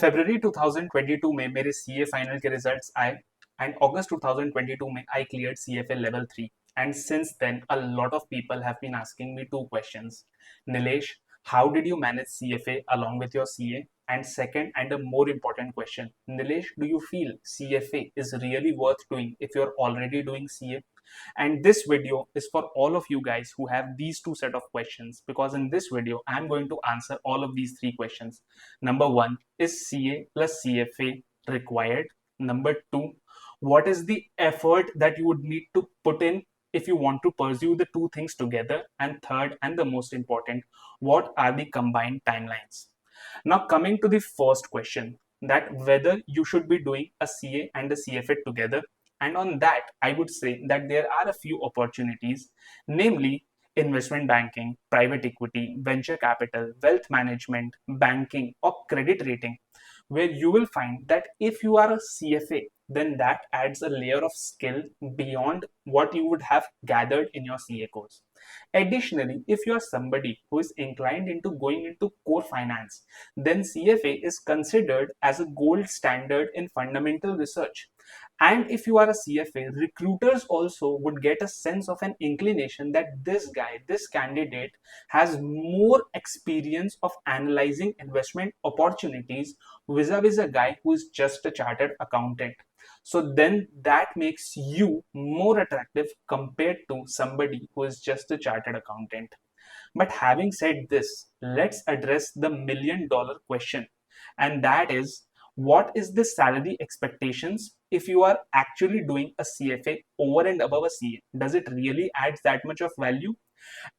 फरवरी 2022 में मेरे CA final के रिजल्ट्स आए एंड अगस्त 2022 में आई cleared CFA level 3 and since then a lot of people have been asking me two questions. Nilesh, how did you manage CFA along with your CA? And second and a more important question, Nilesh, do you feel CFA is really worth doing if you're already doing CA? And this video is for all of you guys who have these two set of questions, because in this video I'm going to answer all of these three questions. Number one, is CA plus CFA required? Number two, what is the effort that you would need to put in if you want to pursue the two things together? And third, and the most important, what are the combined timelines? Now coming to the first question, that whether you should be doing a CA and a CFA together. And on that, I would say that there are a few opportunities, namely investment banking, private equity, venture capital, wealth management, banking, or credit rating, where you will find that if you are a CFA, then that adds a layer of skill beyond what you would have gathered in your CA course. Additionally, if you are somebody who is inclined into going into core finance, then CFA is considered as a gold standard in fundamental research. And if you are a CFA, recruiters also would get a sense of an inclination that this guy, this candidate has more experience of analyzing investment opportunities vis-a-vis a guy who is just a chartered accountant. So then that makes you more attractive compared to somebody who is just a chartered accountant. But having said this, let's address the $1,000,000 question, and that is, what is the salary expectations if you are actually doing a CFA over and above a CA? Does it really add that much of value?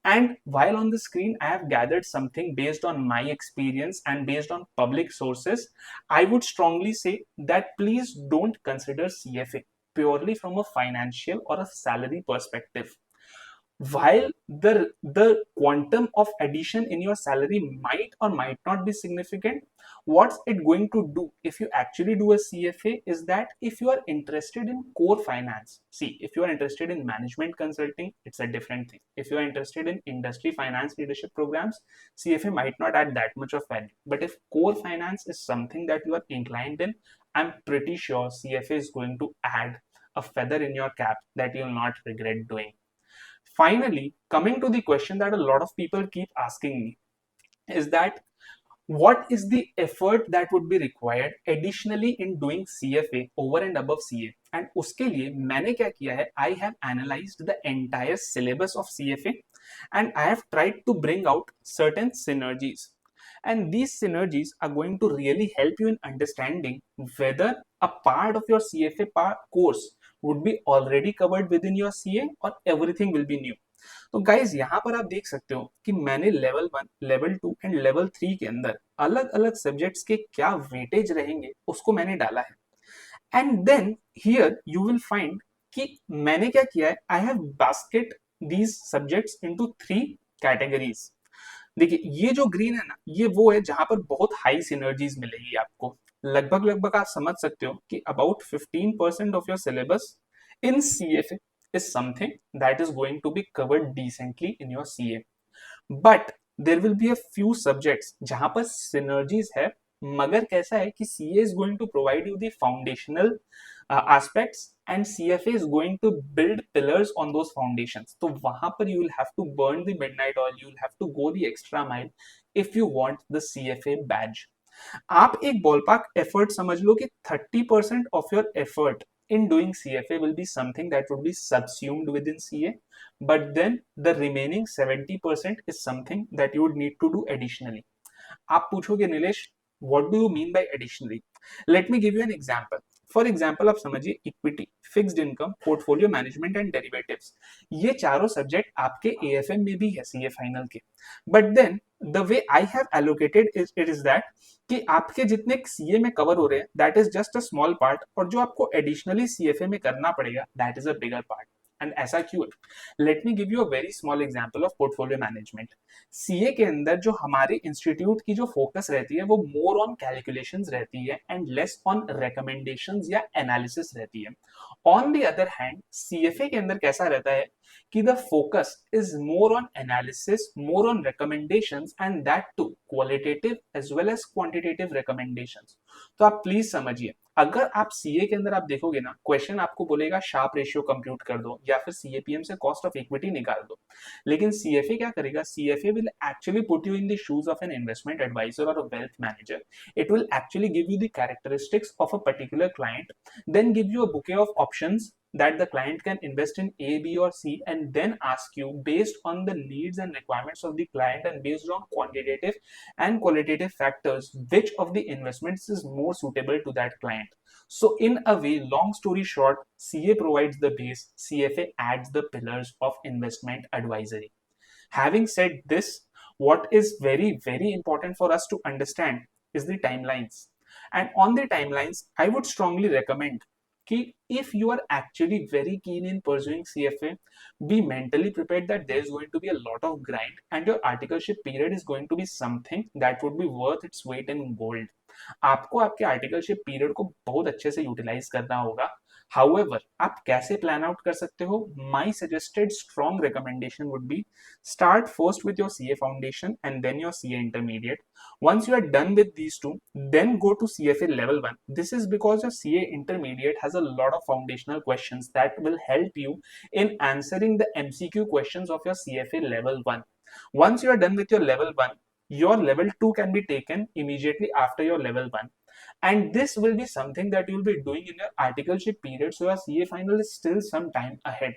And while on the screen, I have gathered something based on my experience and based on public sources. I would strongly say that please don't consider CFA purely from a financial or a salary perspective. While the quantum of addition in your salary might or might not be significant, what's it going to do if you actually do a CFA is that if you are interested in core finance, see, if you are interested in management consulting, it's a different thing. If you are interested in industry finance leadership programs, CFA might not add that much of value. But if core finance is something that you are inclined in, I'm pretty sure CFA is going to add a feather in your cap that you'll not regret doing. Finally, coming to the question that a lot of people keep asking me is that what is the effort that would be required additionally in doing CFA over and above CA? And उसके लिए मैंने क्या किया है, I have analyzed the entire syllabus of CFA and I have tried to bring out certain synergies. And these synergies are going to really help you in understanding whether a part of your CFA course would be already covered within your CA or everything will be new. तो guys यहाँ पर आप देख सकते हो कि मैंने level 1, level 2 and level 3 के अंदर अलग अलग सब्जेक्ट्स के क्या वेटेज रहेंगे उसको मैंने डाला है. And then here you will find कि मैंने क्या किया है, I have basket these subjects into 3 categories. देखिए ये जो ग्रीन है ना, ये वो है जहां पर बहुत हाई सिनर्जीज मिलेगी आपको. लगभग लगभग आप समझ सकते हो कि about 15% of your syllabus in CFA is something that is going to be covered decently in your CA. But there will be a few subjects जहां पर synergies है, मगर कैसा है कि CA is going to provide you the foundational aspects and CFA is going to build pillars on those foundations. तो वहां पर you will have to burn the midnight oil, you will have to go the extra mile if you want the CFA badge. आप एक ballpark effort समझ लो कि 30% of your effort in doing CFA will be something that would be subsumed within CA, but then the remaining 70% is something that you would need to do additionally. आप पूछोगे Nilesh, what do you mean by additionally? Let me give you an example. For example आप समझिए equity, fixed income, portfolio management and derivatives, ये चारों subject आपके AFM में भी है सीए फाइनल के. But then the way I have allocated it is that कि आपके जितने सीए में कवर हो रहे हैं that is just a small part, और जो आपको एडिशनली सीएफए में करना पड़ेगा that is a bigger part. And ऐसा क्यों है? Let me give you a very small example of portfolio management. CA के अंदर जो हमारे इंस्टीट्यूट की जो फोकस रहती है वो मोर ऑन कैलकुलेशंस रहती है एंड लेस ऑन रिकमेंडेशंस या एनालिसिस रहती है. On the other hand CFA के अंदर कैसा रहता है कि the focus is more on analysis, more on recommendations, and that too qualitative as well as quantitative recommendations. तो आप प्लीज समझिए, अगर आप सीए के अंदर आप देखोगे ना, क्वेश्चन आपको बोलेगा शार्प रेशियो कंप्यूट कर दो या फिर सीएपीएम से कॉस्ट ऑफ इक्विटी निकाल दो, लेकिन सीएफए क्या करेगा, CFA will actually put you in the shoes of an investment adviser और a wealth manager. It will actually give you the characteristics of a particular client, then give you a bouquet of options that the client can invest in A, B, or C, and then ask you based on the needs and requirements of the client and based on quantitative and qualitative factors, which of the investments is more suitable to that client. So, in a way, long story short, CA provides the base, CFA adds the pillars of investment advisory. Having said this, what is very, very important for us to understand is the timelines. And on the timelines, I would strongly recommend कि if you are actually very keen in pursuing CFA, be mentally prepared that there is going to be a lot of grind and your articleship period is going to be something that would be worth its weight in gold. आपको आपके articleship period को बहुत अच्छे से utilise करना होगा. However, आप कैसे प्लान आउट कर सकते हो? My suggested strong recommendation would be start first with your CA foundation and then your CA intermediate. Once you are done with these two, then go to CFA level 1. This is because your CA intermediate has a lot of foundational questions that will help you in answering the MCQ questions of your CFA level 1. Once you are done with your level 1, your level 2 can be taken immediately after your level 1, and this will be something that you'll be doing in your articleship period, so your CA final is still some time ahead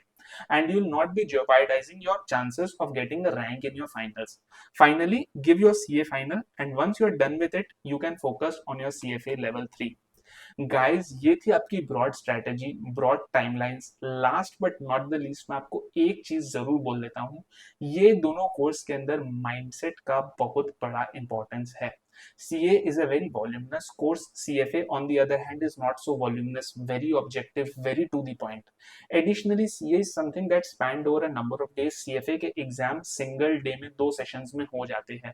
and you will not be jeopardizing your chances of getting a rank in your finals. Finally, give your CA final, and once you are done with it, you can focus on your CFA level 3. Guys, ये थी आपकी broad strategy, broad timelines. Last but not the least मैं आपको एक चीज जरूर बोल देता हूँ, ये दोनों कोर्स के अंदर माइंडसेट का बहुत बड़ा इंपॉर्टेंस है. CA is a very voluminous course. CFA, on the other hand, is not so voluminous, very objective, very to the point. Additionally, CA is something that spanned over a number of days. CFA के exam single day में 2 sessions में हो जाते हैं.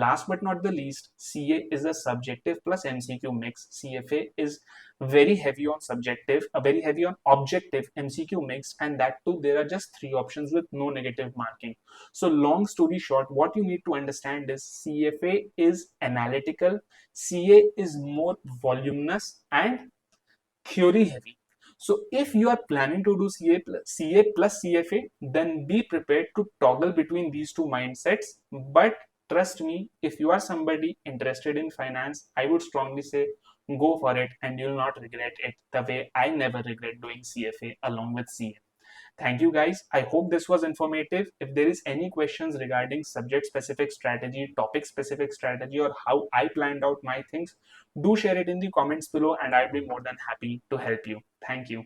Last but not the least, CA is a subjective plus MCQ mix. CFA is very heavy on subjective, very heavy on objective, MCQ mix, and that too there are just 3 options with no negative marking. So long story short, what you need to understand is CFA is analytical, CA is more voluminous and theory heavy. So if you are planning to do CA plus CFA, then be prepared to toggle between these two mindsets. But trust me, if you are somebody interested in finance, I would strongly say go for it and you'll not regret it the way I never regret doing CFA along with CA. Thank you guys. I hope this was informative. If there is any questions regarding subject specific strategy, topic specific strategy, or how I planned out my things, do share it in the comments below and I'll be more than happy to help you. Thank you.